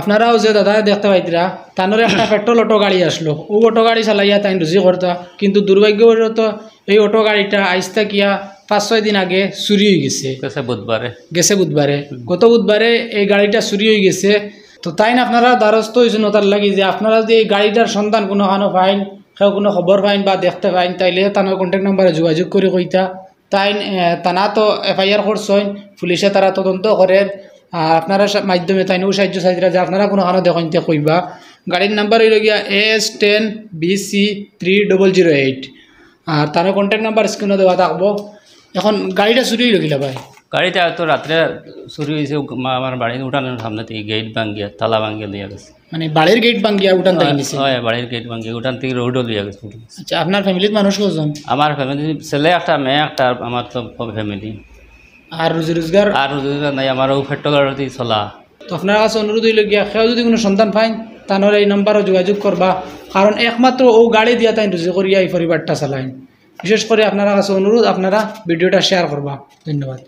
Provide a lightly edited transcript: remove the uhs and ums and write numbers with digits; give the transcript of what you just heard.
আপনারাও যে দাদা দেখতে পাইতরা তানোর একটা পেট্রোল অটো গাড়ি আসলো, ও অটো গাড়ি চালাইয়া তাই রুজি করতা, কিন্তু দুর্ভাগ্যবশত এই অটো গাড়িটা আইসতা কিয়া 5-6 দিন আগে চুরি হয়ে গেছে। গেছে বুধবারে গত বুধবারে এই গাড়িটা চুরি হয়ে গেছে। তো তাই না আপনারা দ্বারস্থ হয়েছেন তার লাগি যে আপনারা যদি এই গাড়িটার সন্ধান কোনো হানো পাইন, কেউ কোনো খবর পাইন বা দেখতে পাইন, তাইলে তানোর কন্ট্যাক্ট নাম্বারে যোগাযোগ করে কইতা। তাই তানা তো FIR করছেন, পুলিশে তারা তদন্ত করে। আর আপনারা মাধ্যমে তাই নিউ সাহায্য চাইছিলা যে আপনারা কোনো হানো দেখেন তে কইবা। গাড়ির নাম্বার হইল গিয়া AS10BC3008। আর তার কন্ট্যাক্ট নাম্বার স্ক্রিনে দেওয়া থাকবো। এখন গাড়িটা চুরি হইল কিলা ভাই? গাড়িটা তো রাত্রে চুরি হয়েছে, আমার বাড়ির উঠানের সামনে থেকে গেট ভাঙ্গিয়া তালা ভাঙ্গিয়া দিয়ে গেছে। মানে বাড়ির গেট ভাঙ্গিয়া উঠান থেকে নিছে? হয়, বাড়ির গেট ভাঙ্গিয়া উঠান থেকে রোডও দিয়ে গেছে। আচ্ছা, আপনার ফ্যামিলির মানুষ কজন? আমার ফ্যামিলি ছেলে একটা, মেয়ে একটা, আমার তো ফ্যামিলি। আর রুজি রোজগার? আর রুজি রোজগার নাই, আমারও পেট্রোল চলা। তো আপনার কাছে অনুরোধ হইল গিয়া কেউ যদি কোনো সন্তান পাইন তাহলে এই নাম্বারও যোগাযোগ করবা, কারণ একমাত্র ও গাড়ি দিয়া তাই রুজি করিয়া এই পরিবারটা চালাইন। বিশেষ করে আপনার কাছে অনুরোধ, আপনারা ভিডিওটা শেয়ার করবা। ধন্যবাদ।